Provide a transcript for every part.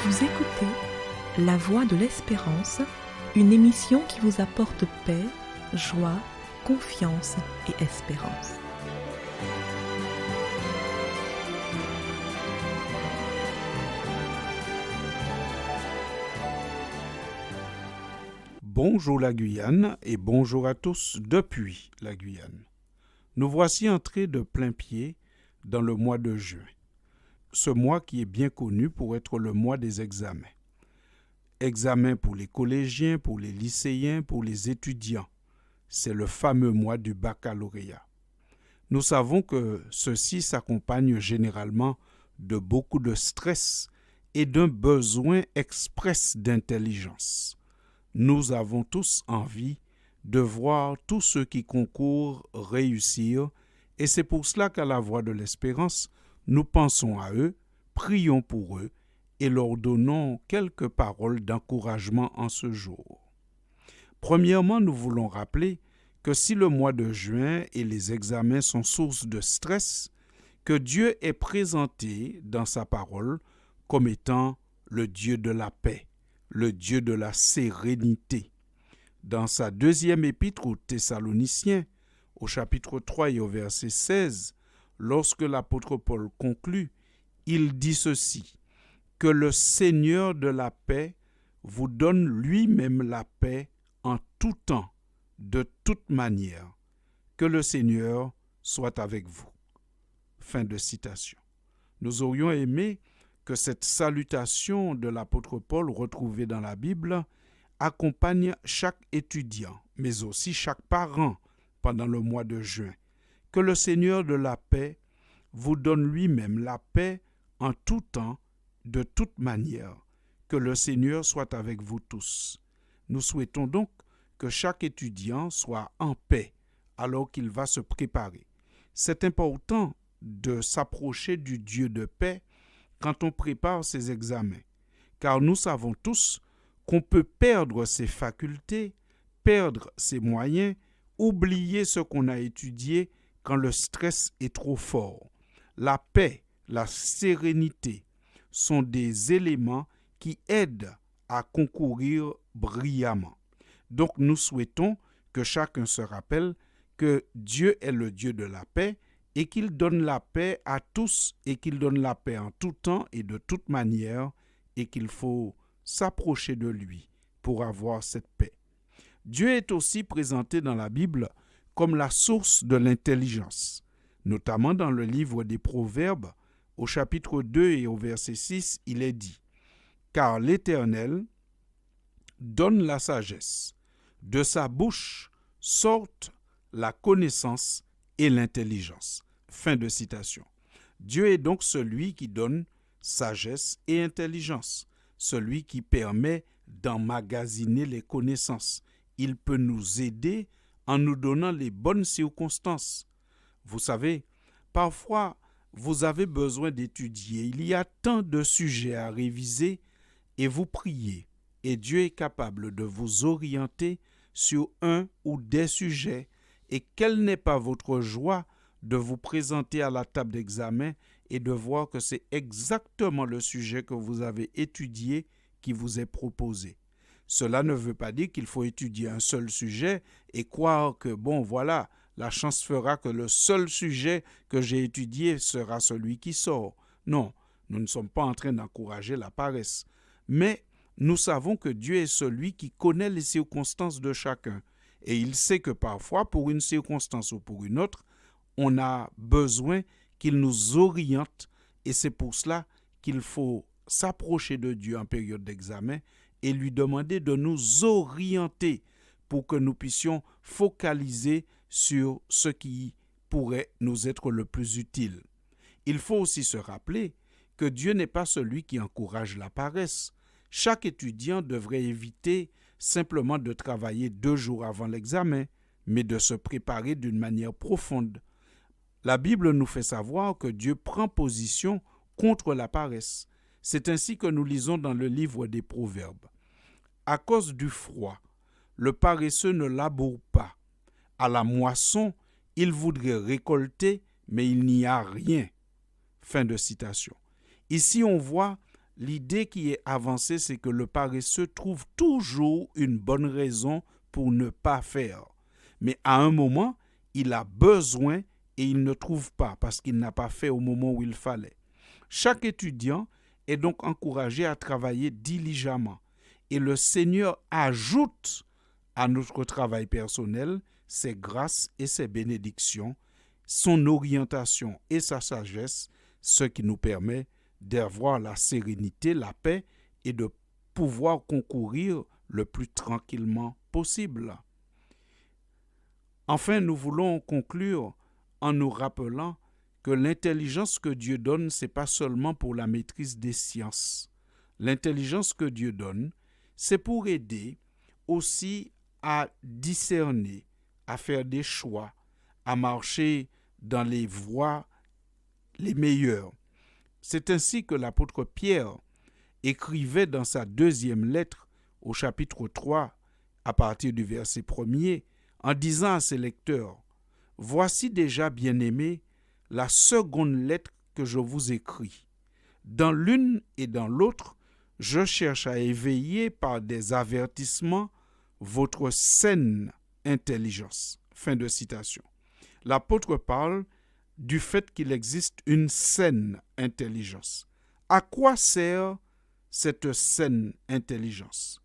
Vous écoutez La Voix de l'Espérance, une émission qui vous apporte paix, joie, confiance et espérance. Bonjour la Guyane et bonjour à tous depuis la Guyane. Nous voici entrés de plein pied dans le mois de juin. Ce mois qui est bien connu pour être le mois des examens. Examens pour les collégiens, pour les lycéens, pour les étudiants. C'est le fameux mois du baccalauréat. Nous savons que ceci s'accompagne généralement de beaucoup de stress et d'un besoin express d'intelligence. Nous avons tous envie de voir tous ceux qui concourent réussir et c'est pour cela qu'à la Voix de l'Espérance, nous pensons à eux, prions pour eux et leur donnons quelques paroles d'encouragement en ce jour. Premièrement, nous voulons rappeler que si le mois de juin et les examens sont source de stress, que Dieu est présenté dans sa parole comme étant le Dieu de la paix, le Dieu de la sérénité. Dans sa deuxième épître aux Thessaloniciens, au chapitre 3 et au verset 16, lorsque l'apôtre Paul conclut, il dit ceci, que le Seigneur de la paix vous donne lui-même la paix en tout temps, de toute manière. Que le Seigneur soit avec vous. Fin de citation. Nous aurions aimé que cette salutation de l'apôtre Paul retrouvée dans la Bible accompagne chaque étudiant, mais aussi chaque parent pendant le mois de juin. Que le Seigneur de la paix vous donne lui-même la paix en tout temps, de toute manière. Que le Seigneur soit avec vous tous. Nous souhaitons donc que chaque étudiant soit en paix alors qu'il va se préparer. C'est important de s'approcher du Dieu de paix quand on prépare ses examens, car nous savons tous qu'on peut perdre ses facultés, perdre ses moyens, oublier ce qu'on a étudié quand le stress est trop fort. La paix, la sérénité sont des éléments qui aident à concourir brillamment. Donc nous souhaitons que chacun se rappelle que Dieu est le Dieu de la paix et qu'il donne la paix à tous et qu'il donne la paix en tout temps et de toute manière et qu'il faut s'approcher de lui pour avoir cette paix. Dieu est aussi présenté dans la Bible comme la source de l'intelligence, notamment dans le livre des Proverbes, au chapitre 2 et au verset 6, il est dit « Car l'Éternel donne la sagesse, de sa bouche sortent la connaissance et l'intelligence. » Fin de citation. Dieu est donc celui qui donne sagesse et intelligence, celui qui permet d'emmagasiner les connaissances. Il peut nous aider en nous donnant les bonnes circonstances. Vous savez, parfois, vous avez besoin d'étudier. Il y a tant de sujets à réviser et vous priez. Et Dieu est capable de vous orienter sur un ou des sujets. Et quelle n'est pas votre joie de vous présenter à la table d'examen et de voir que c'est exactement le sujet que vous avez étudié qui vous est proposé. Cela ne veut pas dire qu'il faut étudier un seul sujet et croire que, voilà, la chance fera que le seul sujet que j'ai étudié sera celui qui sort. Non, nous ne sommes pas en train d'encourager la paresse. Mais nous savons que Dieu est celui qui connaît les circonstances de chacun. Et il sait que parfois, pour une circonstance ou pour une autre, on a besoin qu'il nous oriente. Et c'est pour cela qu'il faut s'approcher de Dieu en période d'examen et lui demander de nous orienter pour que nous puissions focaliser sur ce qui pourrait nous être le plus utile. Il faut aussi se rappeler que Dieu n'est pas celui qui encourage la paresse. Chaque étudiant devrait éviter simplement de travailler 2 jours avant l'examen, mais de se préparer d'une manière profonde. La Bible nous fait savoir que Dieu prend position contre la paresse. C'est ainsi que nous lisons dans le livre des Proverbes. À cause du froid, le paresseux ne laboure pas. À la moisson, il voudrait récolter, mais il n'y a rien. Fin de citation. Ici, on voit l'idée qui est avancée, c'est que le paresseux trouve toujours une bonne raison pour ne pas faire. Mais à un moment, il a besoin et il ne trouve pas parce qu'il n'a pas fait au moment où il fallait. Chaque étudiant est donc encouragé à travailler diligemment. Et le Seigneur ajoute à notre travail personnel ses grâces et ses bénédictions, son orientation et sa sagesse, ce qui nous permet d'avoir la sérénité, la paix et de pouvoir concourir le plus tranquillement possible. Enfin, nous voulons conclure en nous rappelant que l'intelligence que Dieu donne, ce n'est pas seulement pour la maîtrise des sciences. L'intelligence que Dieu donne, c'est pour aider aussi à discerner, à faire des choix, à marcher dans les voies les meilleures. C'est ainsi que l'apôtre Pierre écrivait dans sa deuxième lettre au chapitre 3, à partir du verset 1er, en disant à ses lecteurs, « Voici déjà, bien-aimés, la seconde lettre que je vous écris. Dans l'une et dans l'autre, je cherche à éveiller par des avertissements votre saine intelligence. » Fin de citation. L'apôtre parle du fait qu'il existe une saine intelligence. À quoi sert cette saine intelligence?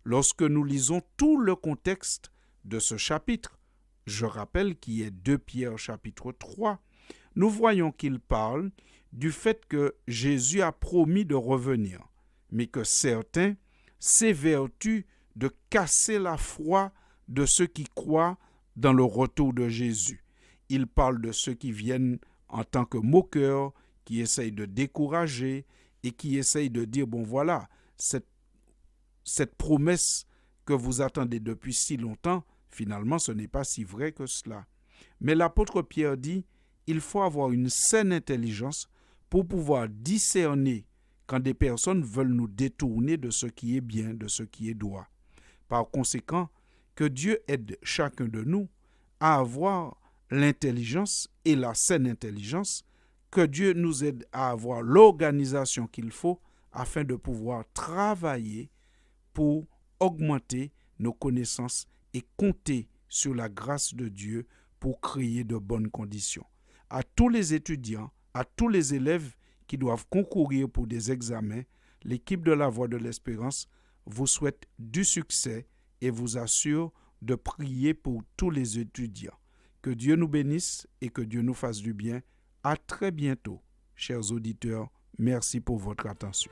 Lorsque nous lisons tout le contexte de ce chapitre, je rappelle qu'il est 2 Pierre chapitre 3, nous voyons qu'il parle du fait que Jésus a promis de revenir, mais que certains s'évertuent de casser la foi de ceux qui croient dans le retour de Jésus. Il parle de ceux qui viennent en tant que moqueurs, qui essayent de décourager et qui essayent de dire, bon voilà, cette promesse que vous attendez depuis si longtemps, finalement ce n'est pas si vrai que cela. Mais l'apôtre Pierre dit, il faut avoir une saine intelligence pour pouvoir discerner quand des personnes veulent nous détourner de ce qui est bien, de ce qui est droit. Par conséquent, que Dieu aide chacun de nous à avoir l'intelligence et la saine intelligence, que Dieu nous aide à avoir l'organisation qu'il faut afin de pouvoir travailler pour augmenter nos connaissances et compter sur la grâce de Dieu pour créer de bonnes conditions. À tous les étudiants, à tous les élèves qui doivent concourir pour des examens, l'équipe de la Voix de l'Espérance vous souhaite du succès et vous assure de prier pour tous les étudiants. Que Dieu nous bénisse et que Dieu nous fasse du bien. À très bientôt, chers auditeurs. Merci pour votre attention.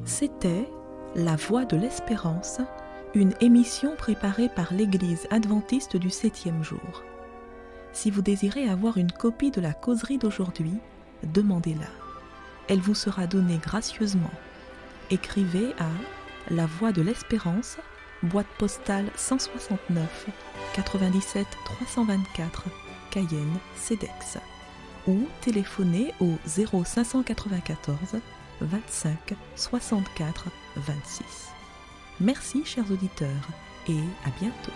C'était La Voix de l'Espérance, une émission préparée par l'Église adventiste du 7e jour. Si vous désirez avoir une copie de la causerie d'aujourd'hui, demandez-la. Elle vous sera donnée gracieusement. Écrivez à La Voix de l'Espérance, boîte postale 169 97 324, Cayenne, CEDEX, ou téléphonez au 0594 25 64 26. Merci chers auditeurs et à bientôt.